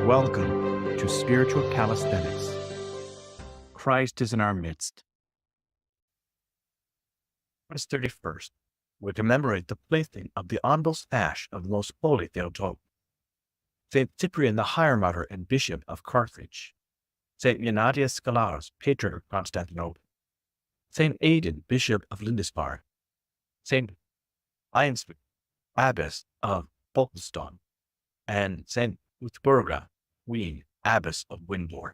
Welcome to Spiritual Calisthenics. Christ is in our midst. August 31st, we commemorate the placing of the honorable Sash of the most holy Theotokos, Saint Cyprian the Hieromartyr and Bishop of Carthage, Saint Gennadius Scholarus, Patriarch of Constantinople, Saint Aidan, Bishop of Lindisfarne, Saint Aidan, Abbess of Folkestone, and Saint Uthburga, Queen, Abbess of Windbourne.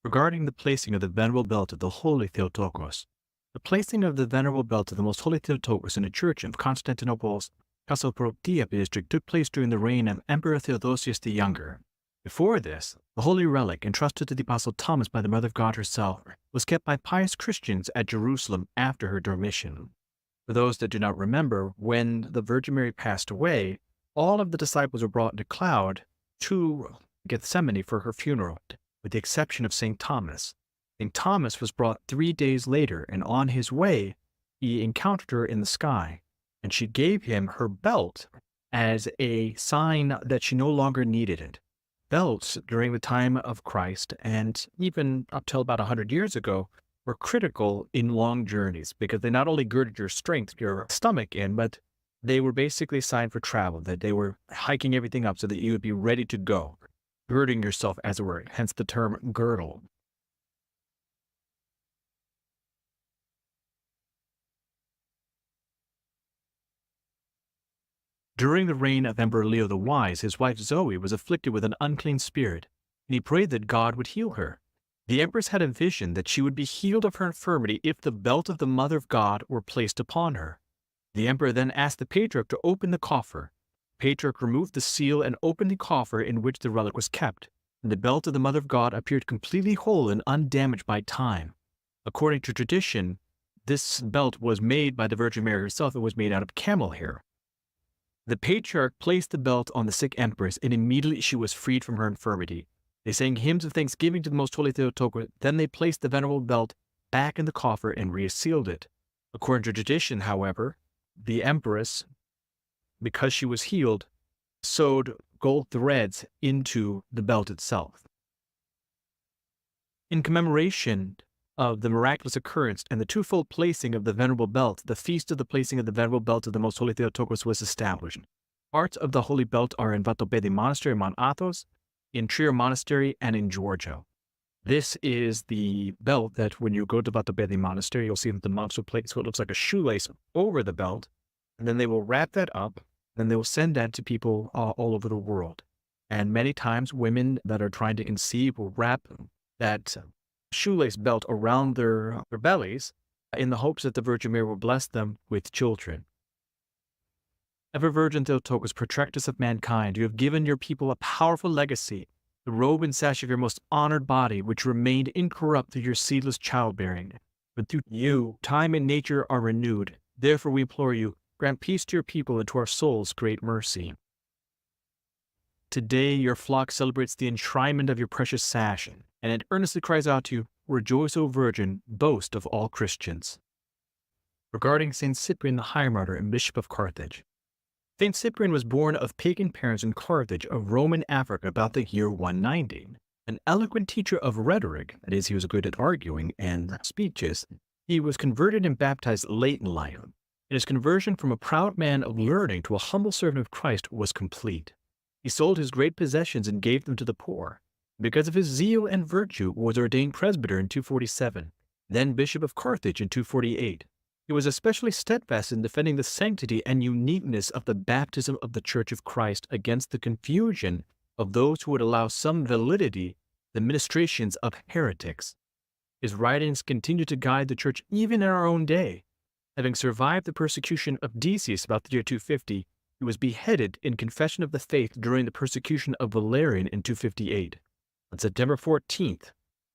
Regarding the placing of the venerable belt of the Holy Theotokos, the placing of the venerable belt of the most holy Theotokos in the church of Constantinople's Cassiopeia district took place during the reign of Emperor Theodosius the Younger. Before this, the holy relic, entrusted to the Apostle Thomas by the Mother of God herself, was kept by pious Christians at Jerusalem after her dormition. For those that do not remember, when the Virgin Mary passed away, all of the disciples were brought in a cloud to Gethsemane for her funeral, with the exception of St. Thomas. St. Thomas was brought 3 days later, and on his way, he encountered her in the sky, and she gave him her belt as a sign that she no longer needed it. Belts during the time of Christ, and even up till about 100 years ago, were critical in long journeys because they not only girded your strength, your stomach in, but they were basically a sign for travel, that they were hiking everything up so that you would be ready to go, girding yourself, as it were, hence the term girdle. During the reign of Emperor Leo the Wise, his wife Zoe was afflicted with an unclean spirit, and he prayed that God would heal her. The empress had a vision that she would be healed of her infirmity if the belt of the Mother of God were placed upon her. The emperor then asked the Patriarch to open the coffer. The Patriarch removed the seal and opened the coffer in which the relic was kept, and the belt of the Mother of God appeared completely whole and undamaged by time. According to tradition, this belt was made by the Virgin Mary herself. It was made out of camel hair. The Patriarch placed the belt on the sick empress, and immediately she was freed from her infirmity. They sang hymns of thanksgiving to the most holy Theotokos. Then they placed the venerable belt back in the coffer and resealed it. According to tradition, however, the empress, because she was healed, sewed gold threads into the belt itself. In commemoration of the miraculous occurrence and the twofold placing of the venerable belt, the feast of the placing of the venerable belt of the most holy Theotokos was established. Parts of the holy belt are in Vatopedi Monastery, Mount Athos, in Trier Monastery, and in Georgia. This is the belt that when you go to Vatopedi Monastery, you'll see that the monks will place what looks like a shoelace over the belt, and then they will wrap that up, and they will send that to people all over the world. And many times women that are trying to conceive will wrap that shoelace belt around their bellies in the hopes that the Virgin Mary will bless them with children. Ever Virgin Theotokos, protectress of mankind, you have given your people a powerful legacy, the robe and sash of your most honored body, which remained incorrupt through your seedless childbearing. But through you, time and nature are renewed. Therefore we implore you, grant peace to your people and to our souls great mercy. Today your flock celebrates the enshrinement of your precious sash, and it earnestly cries out to you, Rejoice, O Virgin, boast of all Christians. Regarding Saint Cyprian the Hieromartyr and Bishop of Carthage. Saint Cyprian was born of pagan parents in Carthage of Roman Africa about the year 190. An eloquent teacher of rhetoric, that is, he was good at arguing and speeches, he was converted and baptized late in life. And his conversion from a proud man of learning to a humble servant of Christ was complete. He sold his great possessions and gave them to the poor. Because of his zeal and virtue, was ordained presbyter in 247, then Bishop of Carthage in 248. He was especially steadfast in defending the sanctity and uniqueness of the baptism of the Church of Christ against the confusion of those who would allow some validity to the ministrations of heretics. His writings continue to guide the Church even in our own day. Having survived the persecution of Decius about the year 250, he was beheaded in confession of the faith during the persecution of Valerian in 258. On September 14th,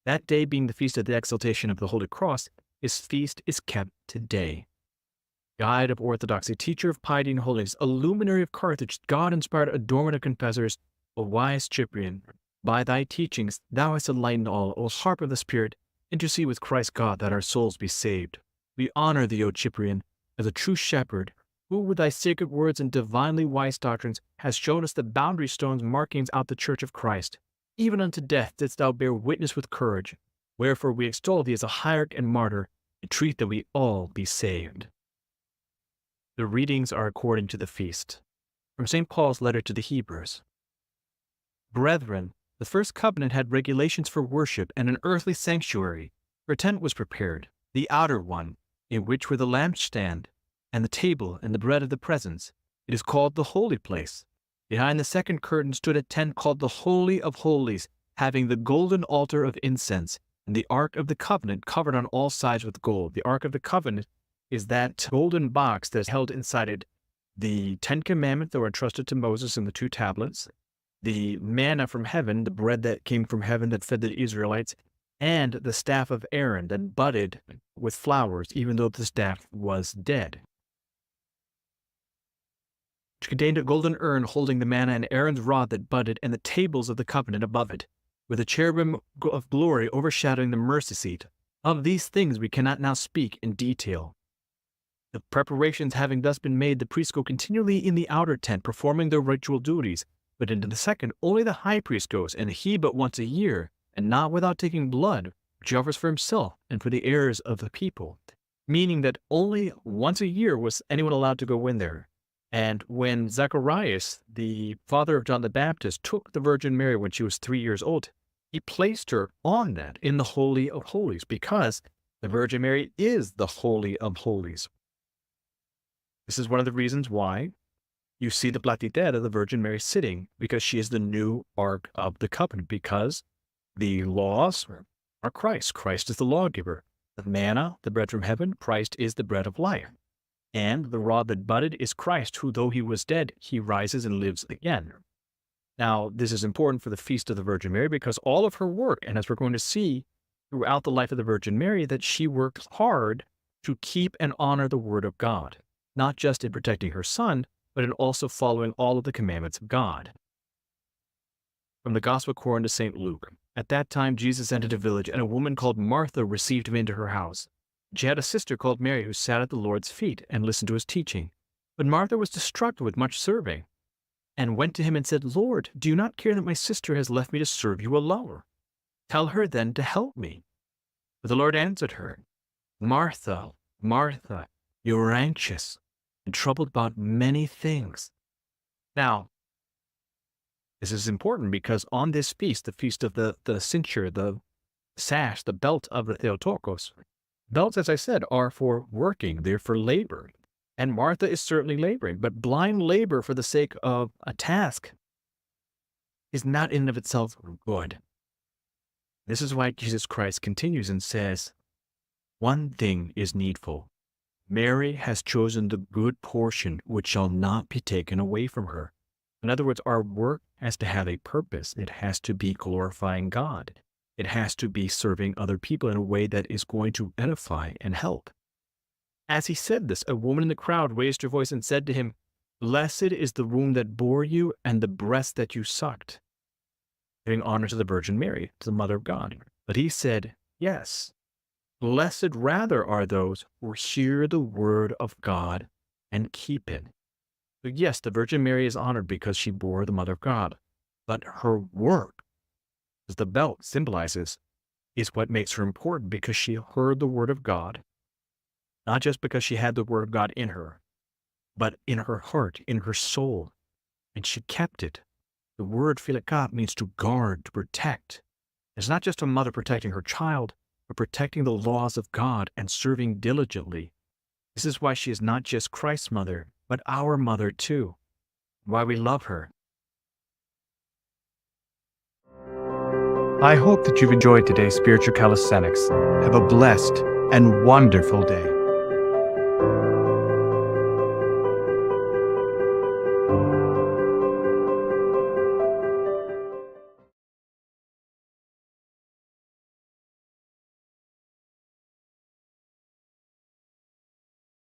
that day being the feast of the exaltation of the Holy Cross, his feast is kept today. Guide of orthodoxy, teacher of piety and holiness, a luminary of Carthage, God-inspired adornment of confessors, O wise Cyprian, by thy teachings thou hast enlightened all. O harp of the Spirit, intercede with Christ God that our souls be saved. We honor thee, O Cyprian, as a true shepherd who with thy sacred words and divinely wise doctrines has shown us the boundary stones markings out the church of Christ. Even unto death didst thou bear witness with courage. Wherefore we extol thee as a hierarch and martyr, entreat that we all be saved. The readings are according to the feast. From St. Paul's letter to the Hebrews. Brethren, the first covenant had regulations for worship and an earthly sanctuary. For a tent was prepared, the outer one, in which were the lampstand, and the table, and the bread of the presence. It is called the holy place. Behind the second curtain stood a tent called the Holy of Holies, having the golden altar of incense, and the Ark of the Covenant covered on all sides with gold. The Ark of the Covenant is that golden box that held inside it the 10 Commandments that were entrusted to Moses in the 2 tablets, the manna from heaven, the bread that came from heaven that fed the Israelites, and the staff of Aaron that budded with flowers, even though the staff was dead. Which contained a golden urn holding the manna and Aaron's rod that budded, and the tables of the covenant above it, with a cherubim of glory overshadowing the mercy seat. Of these things we cannot now speak in detail. The preparations having thus been made, the priests go continually in the outer tent, performing their ritual duties, but into the second only the high priest goes, and he but once a year, and not without taking blood, which he offers for himself and for the heirs of the people, meaning that only once a year was anyone allowed to go in there. And when Zacharias, the father of John the Baptist, took the Virgin Mary when she was 3 years old, he placed her on that in the Holy of Holies, because the Virgin Mary is the Holy of Holies. This is one of the reasons why you see the platiter of the Virgin Mary sitting, because she is the new Ark of the Covenant, because the laws are Christ. Christ is the lawgiver. The manna, the bread from heaven, Christ is the bread of life. And the rod that budded is Christ, who, though he was dead, he rises and lives again. Now, this is important for the Feast of the Virgin Mary because all of her work, and as we're going to see throughout the life of the Virgin Mary, that she worked hard to keep and honor the Word of God, not just in protecting her son, but in also following all of the commandments of God. From the Gospel according to St. Luke. At that time Jesus entered a village, and a woman called Martha received him into her house. She had a sister called Mary who sat at the Lord's feet and listened to his teaching. But Martha was distracted with much serving, and went to him and said, Lord, do you not care that my sister has left me to serve you alone? Tell her then to help me. But the Lord answered her, Martha, Martha, you are anxious and troubled about many things. Now, this is important because on this feast, the feast of the cincture, the sash, the belt of the Theotokos, belts, as I said, are for working. They're for labor. And Martha is certainly laboring. But blind labor for the sake of a task is not in and of itself good. This is why Jesus Christ continues and says, one thing is needful. Mary has chosen the good portion which shall not be taken away from her. In other words, our work has to have a purpose. It has to be glorifying God. It has to be serving other people in a way that is going to edify and help. As he said this, a woman in the crowd raised her voice and said to him, Blessed is the womb that bore you and the breast that you sucked, giving honor to the Virgin Mary, to the Mother of God. But he said, Yes, blessed rather are those who hear the word of God and keep it. So yes, the Virgin Mary is honored because she bore the Mother of God, but her work, as the belt symbolizes, is what makes her important because she heard the word of God, not just because she had the word of God in her, but in her heart, in her soul, and she kept it. The word philika means to guard, to protect. It's not just a mother protecting her child, but protecting the laws of God and serving diligently. This is why she is not just Christ's mother, but our mother too, why we love her. I hope that you've enjoyed today's Spiritual Calisthenics. Have a blessed and wonderful day.